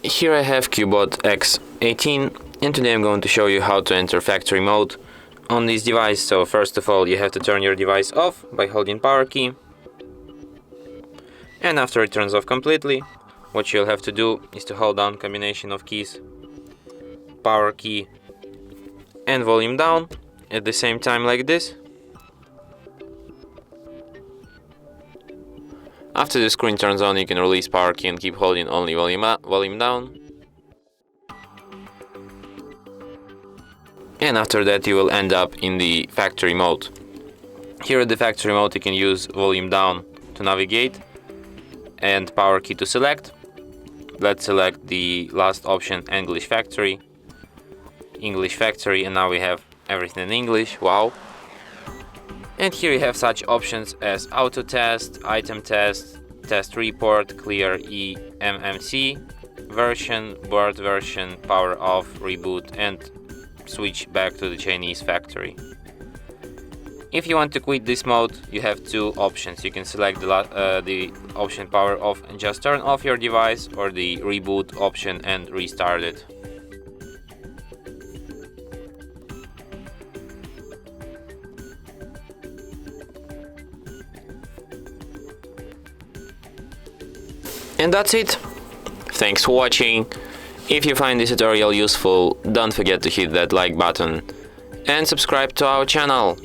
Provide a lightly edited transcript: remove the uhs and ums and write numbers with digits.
Here I have CUBOT X18, and today I'm going to show you how to enter factory mode on this device. So first of all, you have to turn your device off by holding power key, and after it turns off completely, what you'll have to do is to hold down combination of keys, power key and volume down at the same time like this. After the screen turns on, you can release power key and keep holding only volume down. And after that you will end up in the factory mode. Here at the factory mode you can use volume down to navigate and power key to select. Let's select the last option, English factory, and now we have everything in English. Wow. And here you have such options as auto test, item test, test report, clear eMMC, version, board version, power off, reboot, and switch back to the Chinese factory. If you want to quit this mode, you have two options. You can select the option power off and just turn off your device, or the reboot option and restart it. And that's it. Thanks for watching. If you find this tutorial useful, don't forget to hit that like button and subscribe to our channel.